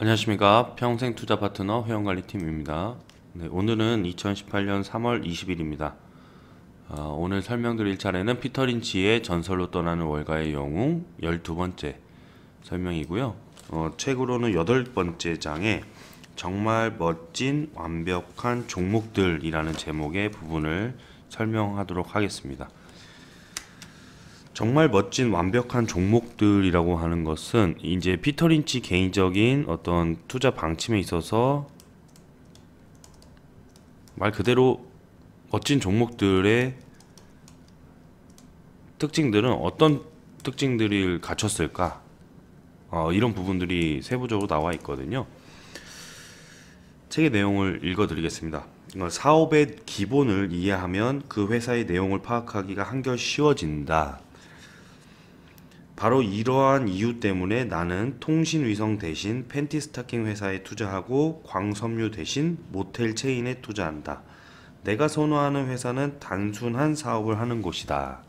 안녕하십니까. 평생투자파트너 회원관리팀입니다. 네, 오늘은 2018년 3월 20일입니다. 오늘 설명드릴 차례는 피터 린치의 전설로 떠나는 월가의 영웅 12번째 설명이고요. 책으로는 8번째 장에 정말 멋진 완벽한 종목들이라는 제목의 부분을 설명하도록 하겠습니다. 정말 멋진 완벽한 종목들이라고 하는 것은 이제 피터 린치 개인적인 어떤 투자 방침에 있어서 말 그대로 멋진 종목들의 특징들은 어떤 특징들을 갖췄을까? 이런 부분들이 세부적으로 나와 있거든요. 책의 내용을 읽어드리겠습니다. 사업의 기본을 이해하면 그 회사의 내용을 파악하기가 한결 쉬워진다. 바로 이러한 이유 때문에 나는 통신위성 대신 팬티 스타킹 회사에 투자하고 광섬유 대신 모텔 체인에 투자한다. 내가 선호하는 회사는 단순한 사업을 하는 곳이다.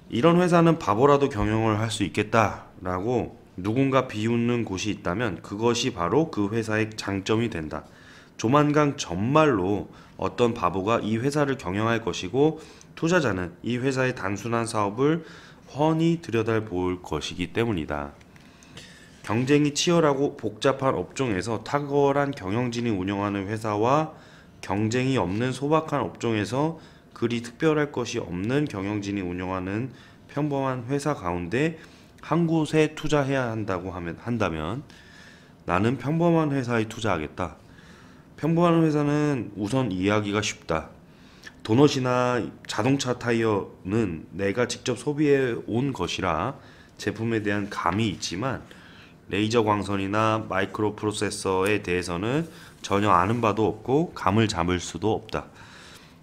이런 회사는 바보라도 경영을 할 수 있겠다라고 누군가 비웃는 곳이 있다면 그것이 바로 그 회사의 장점이 된다. 조만간 정말로 어떤 바보가 이 회사를 경영할 것이고 투자자는 이 회사의 단순한 사업을 훤히 들여다볼 것이기 때문이다. 경쟁이 치열하고 복잡한 업종에서 탁월한 경영진이 운영하는 회사와 경쟁이 없는 소박한 업종에서 그리 특별할 것이 없는 경영진이 운영하는 평범한 회사 가운데 한 곳에 투자해야 한다면 나는 평범한 회사에 투자하겠다. 평범한 회사는 우선 이해하기가 쉽다. 도넛이나 자동차 타이어는 내가 직접 소비해 온 것이라 제품에 대한 감이 있지만 레이저 광선이나 마이크로 프로세서에 대해서는 전혀 아는 바도 없고 감을 잡을 수도 없다.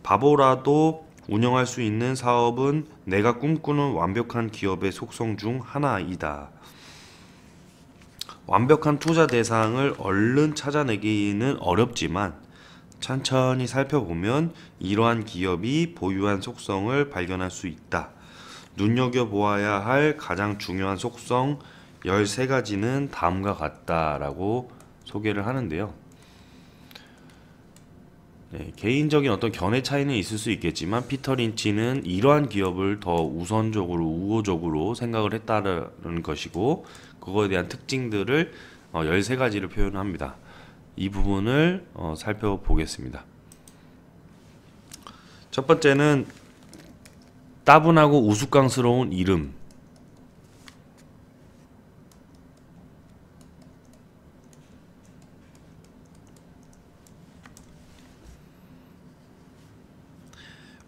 바보라도 운영할 수 있는 사업은 내가 꿈꾸는 완벽한 기업의 속성 중 하나이다. 완벽한 투자 대상을 얼른 찾아내기는 어렵지만 천천히 살펴보면 이러한 기업이 보유한 속성을 발견할 수 있다. 눈여겨보아야 할 가장 중요한 속성 13가지는 다음과 같다라고 소개를 하는데요. 개인적인 어떤 견해 차이는 있을 수 있겠지만 피터 린치는 이러한 기업을 더 우선적으로 우호적으로 생각을 했다는 것이고 그거에 대한 특징들을 13가지를 표현합니다. 이 부분을 살펴보겠습니다. 첫 번째는 따분하고 우스꽝스러운 이름.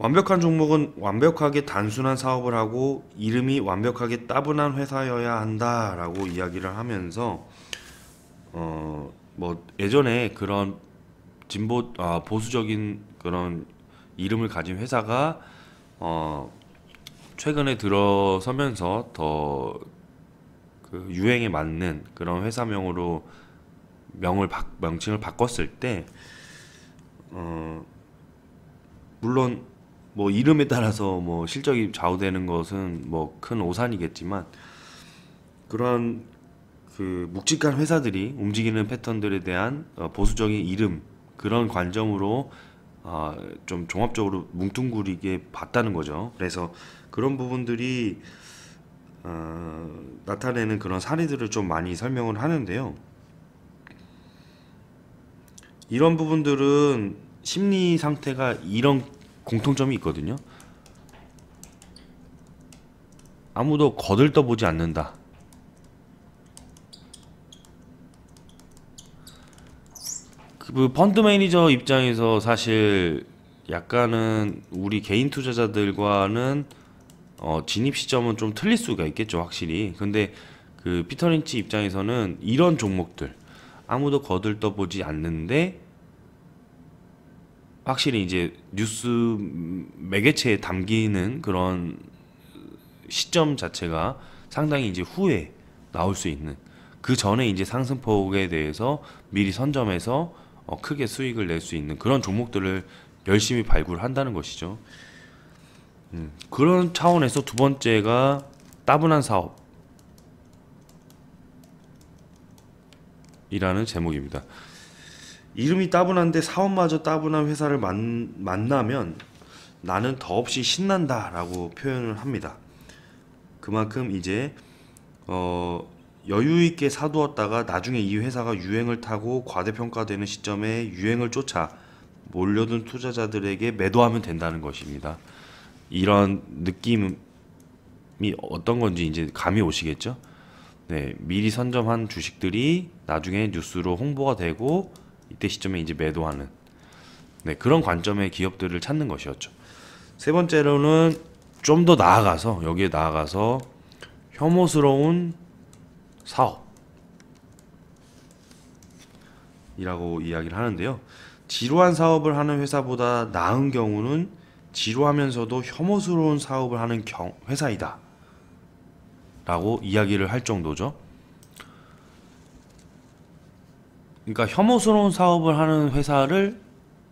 완벽한 종목은 완벽하게 단순한 사업을 하고 이름이 완벽하게 따분한 회사여야 한다라고 이야기를 하면서 뭐 예전에 그런 보수적인 그런 이름을 가진 회사가 최근에 들어서면서 더 그 유행에 맞는 그런 회사명으로 명칭을 바꿨을 때 물론 뭐 이름에 따라서 뭐 실적이 좌우되는 것은 뭐 큰 오산이겠지만 그런 그 묵직한 회사들이 움직이는 패턴들에 대한 보수적인 이름 그런 관점으로 좀 종합적으로 뭉뚱그리게 봤다는 거죠. 그래서 그런 부분들이 나타내는 그런 사례들을 좀 많이 설명을 하는데요. 이런 부분들은 심리 상태가 이런 공통점이 있거든요. 아무도 거들떠보지 않는다. 그 펀드 매니저 입장에서 사실 약간은 우리 개인 투자자들과는 진입 시점은 좀 틀릴 수가 있겠죠, 확실히. 근데 그 피터 린치 입장에서는 이런 종목들 아무도 거들떠보지 않는데 확실히 이제 뉴스 매개체에 담기는 그런 시점 자체가 상당히 이제 후에 나올 수 있는 그 전에 이제 상승폭에 대해서 미리 선점해서 크게 수익을 낼 수 있는 그런 종목들을 열심히 발굴한다는 것이죠. 그런 차원에서 두 번째가 따분한 사업. 이라는 제목입니다. 이름이 따분한데 사업마저 따분한 회사를 만나면 나는 더없이 신난다 라고 표현을 합니다. 그만큼 이제 여유 있게 사두었다가 나중에 이 회사가 유행을 타고 과대평가되는 시점에 유행을 쫓아 몰려든 투자자들에게 매도하면 된다는 것입니다. 이런 느낌이 어떤 건지 이제 감이 오시겠죠? 네, 미리 선점한 주식들이 나중에 뉴스로 홍보가 되고 이때 시점에 이제 매도하는, 네, 그런 관점의 기업들을 찾는 것이었죠. 세 번째로는 좀 더 나아가서, 여기에 나아가서 혐오스러운 사업이라고 이야기를 하는데요. 지루한 사업을 하는 회사보다 나은 경우는 지루하면서도 혐오스러운 사업을 하는 회사이다 라고 이야기를 할 정도죠. 그러니까 혐오스러운 사업을 하는 회사를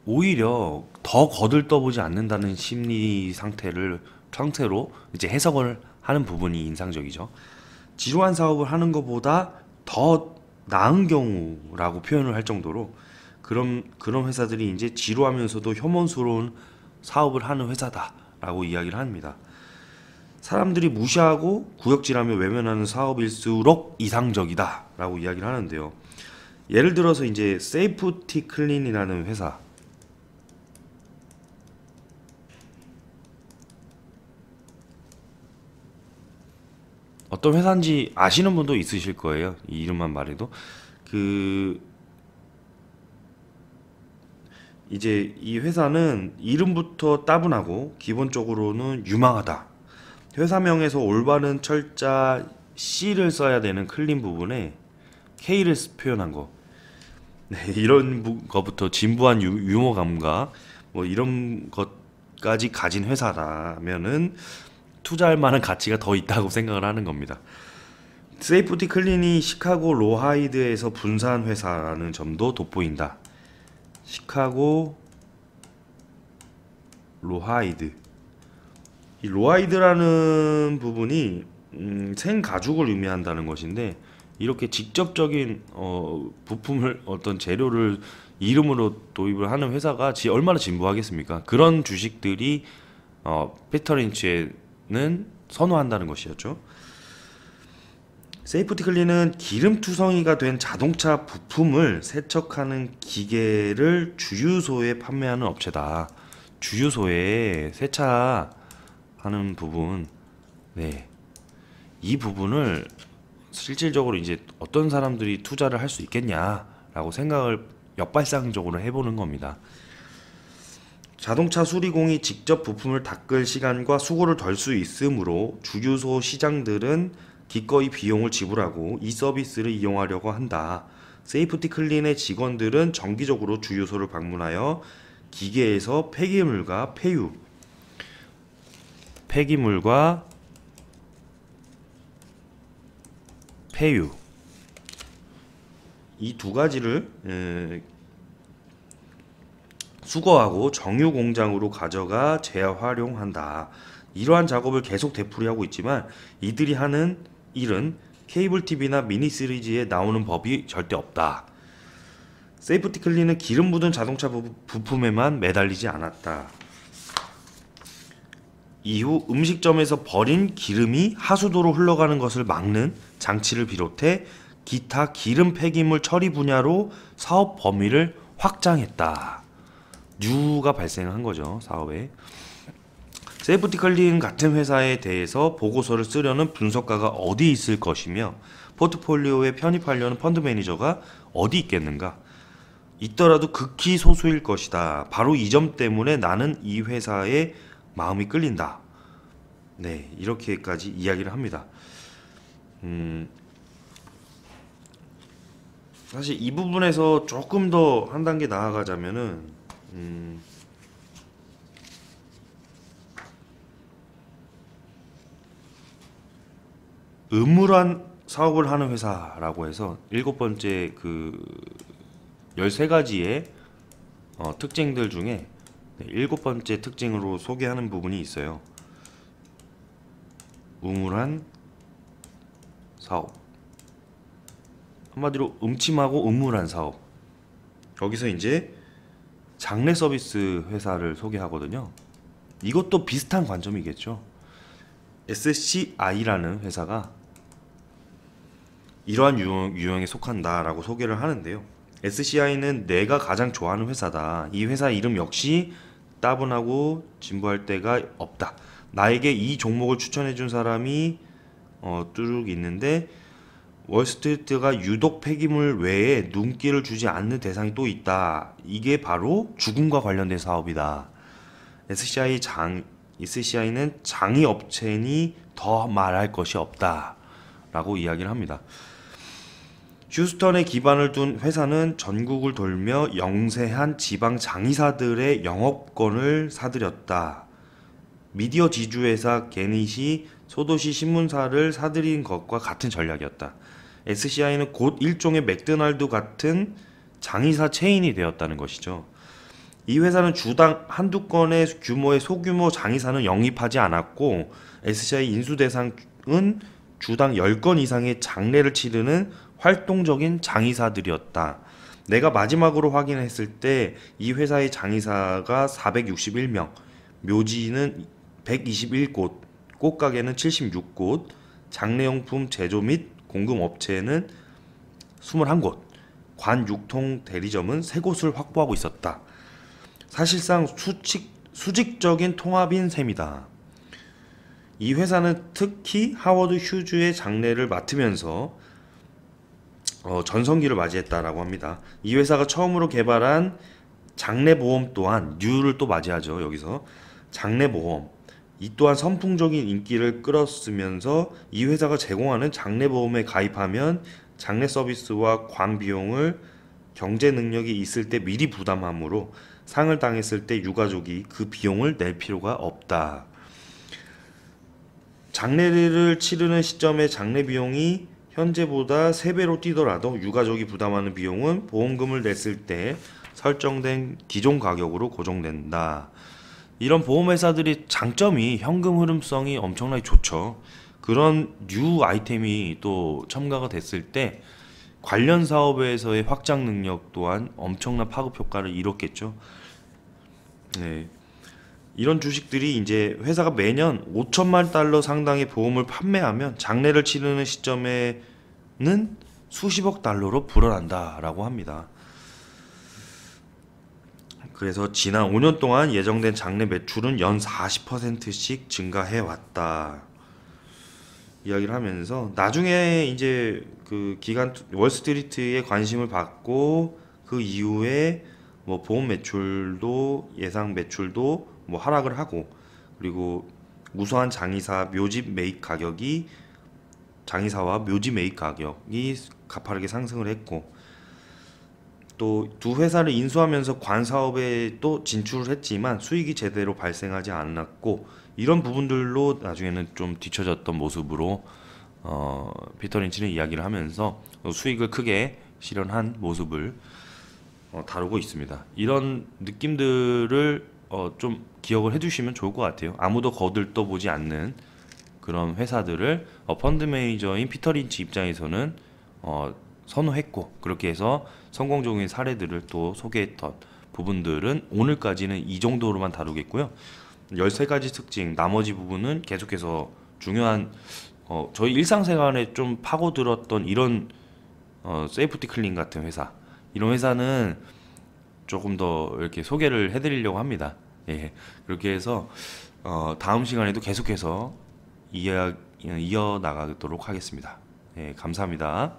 오히려 더 거들떠보지 않는다는 심리 상태로 이제 해석을 하는 부분이 인상적이죠. 지루한 사업을 하는 것보다 더 나은 경우라고 표현을 할 정도로 그런 회사들이 이제 지루하면서도 혐오스러운 사업을 하는 회사다라고 이야기를 합니다. 사람들이 무시하고 구역질하며 외면하는 사업일수록 이상적이다라고 이야기를 하는데요. 예를 들어서 이제 세이프티 클린이라는 회사, 어떤 회사인지 아시는 분도 있으실 거예요. 이 이름만 말해도. 이제 이 회사는 이름부터 따분하고 기본적으로는 유망하다. 회사명에서 올바른 철자 C를 써야 되는 클린 부분에 K를 표현한 거. 네, 이런 것부터 진부한 유머감과 뭐 이런 것까지 가진 회사라면은 투자할 만한 가치가 더 있다고 생각을 하는 겁니다. 세이프티 클린이 시카고 로하이드에서 분사한 회사라는 점도 돋보인다. 시카고 로하이드. 이 로하이드라는 부분이 생가죽을 의미한다는 것인데, 이렇게 직접적인 부품을, 어떤 재료를 이름으로 도입을 하는 회사가 얼마나 진부하겠습니까? 그런 주식들이 피터 린치는 선호한다는 것이었죠. 세이프티 클린은 기름 투성이가 된 자동차 부품을 세척하는 기계를 주유소에 판매하는 업체다. 주유소에 세차하는 부분, 네, 이 부분을 실질적으로 이제 어떤 사람들이 투자를 할 수 있겠냐라고 생각을 역발상적으로 해보는 겁니다. 자동차 수리공이 직접 부품을 닦을 시간과 수고를 덜 수 있으므로 주유소 시장들은 기꺼이 비용을 지불하고 이 서비스를 이용하려고 한다. 세이프티 클린의 직원들은 정기적으로 주유소를 방문하여 기계에서 폐기물과 폐유 이 두 가지를 수거하고 정유 공장으로 가져가 재활용한다. 이러한 작업을 계속 되풀이하고 있지만 이들이 하는 일은 케이블 TV나 미니 시리즈에 나오는 법이 절대 없다. 세이프티 클린은 기름 묻은 자동차 부품에만 매달리지 않았다. 이후 음식점에서 버린 기름이 하수도로 흘러가는 것을 막는 장치를 비롯해 기타 기름 폐기물 처리 분야로 사업 범위를 확장했다. 뉴가 발생한 거죠, 사업에. 세이프티 클린 같은 회사에 대해서 보고서를 쓰려는 분석가가 어디 있을 것이며 포트폴리오에 편입하려는 펀드 매니저가 어디 있겠는가? 있더라도 극히 소수일 것이다. 바로 이 점 때문에 나는 이 회사에 마음이 끌린다. 네, 이렇게까지 이야기를 합니다. 사실 이 부분에서 조금 더 한 단계 나아가자면은 음울한 사업을 하는 회사라고 해서 7번째 13가지의 특징들 중에 7번째 특징으로 소개하는 부분이 있어요. 음울한 사업. 한마디로 음침하고 음울한 사업. 여기서 이제 장례 서비스 회사를 소개하거든요. 이것도 비슷한 관점이겠죠. SCI라는 회사가 이러한 유형에 속한다라고 소개를 하는데요. SCI는 내가 가장 좋아하는 회사다. 이 회사 이름 역시 따분하고 진부할 데가 없다. 나에게 이 종목을 추천해준 사람이 뚜룩 있는데 월스트리트가 유독 폐기물 외에 눈길을 주지 않는 대상이 또 있다. 이게 바로 죽음과 관련된 사업이다. SCI는 장의 업체니 더 말할 것이 없다 라고 이야기를 합니다. 휴스턴에 기반을 둔 회사는 전국을 돌며 영세한 지방 장의사들의 영업권을 사들였다. 미디어 지주회사 게닛이 소도시 신문사를 사들인 것과 같은 전략이었다. SCI는 곧 일종의 맥도날드 같은 장의사 체인이 되었다는 것이죠. 이 회사는 주당 한두 건의 규모의 소규모 장의사는 영입하지 않았고 SCI 인수 대상은 주당 10건 이상의 장례를 치르는 활동적인 장의사들이었다. 내가 마지막으로 확인했을 때 이 회사의 장의사가 461명, 묘지는 121곳, 꽃가게는 76곳, 장례용품 제조 및 공급 업체는 21곳, 관육통 대리점은 3곳을 확보하고 있었다. 사실상 수직적인 통합인 셈이다. 이 회사는 특히 하워드 휴즈의 장례를 맡으면서 전성기를 맞이했다라고 합니다. 이 회사가 처음으로 개발한 장례보험 또한 뉴를 또 맞이하죠. 여기서 장례보험 이 또한 선풍적인 인기를 끌었으면서 이 회사가 제공하는 장례보험에 가입하면 장례 서비스와 관 비용을 경제 능력이 있을 때 미리 부담하므로 상을 당했을 때 유가족이 그 비용을 낼 필요가 없다. 장례를 치르는 시점에 장례 비용이 현재보다 3배로 뛰더라도 유가족이 부담하는 비용은 보험금을 냈을 때 설정된 기존 가격으로 고정된다. 이런 보험회사들이 장점이 현금 흐름성이 엄청나게 좋죠. 그런 뉴 아이템이 또 첨가가 됐을 때 관련 사업에서의 확장 능력 또한 엄청난 파급 효과를 이뤘겠죠. 네. 이런 주식들이 이제 회사가 매년 5천만 달러 상당의 보험을 판매하면 장례를 치르는 시점에는 수십억 달러로 불어난다라고 합니다. 그래서 지난 5년 동안 예정된 장례 매출은 연 40%씩 증가해 왔다. 이야기를 하면서 나중에 이제 그 기간 월스트리트에 관심을 받고 그 이후에 뭐 보험 매출도 예상 매출도 뭐 하락을 하고 그리고 우수한 장의사 묘지 매입 가격이 장의사와 묘지 매입 가격이 가파르게 상승을 했고 또 두 회사를 인수하면서 관 사업에 또 진출을 했지만 수익이 제대로 발생하지 않았고 이런 부분들로 나중에는 좀 뒤처졌던 모습으로 피터 린치는 이야기를 하면서 수익을 크게 실현한 모습을 다루고 있습니다. 이런 느낌들을 좀 기억을 해두시면 좋을 것 같아요. 아무도 거들떠보지 않는 그런 회사들을 펀드 매니저인 피터 린치 입장에서는 선호했고 그렇게 해서 성공적인 사례들을 또 소개했던 부분들은 오늘까지는 이 정도로만 다루겠고요. 13가지 특징 나머지 부분은 계속해서 중요한 저희 일상생활에 좀 파고들었던 이런 세이프티 클린 같은 회사 이런 회사는 조금 더 이렇게 소개를 해드리려고 합니다. 예, 그렇게 해서 다음 시간에도 계속해서 이어나가도록 하겠습니다. 예, 감사합니다.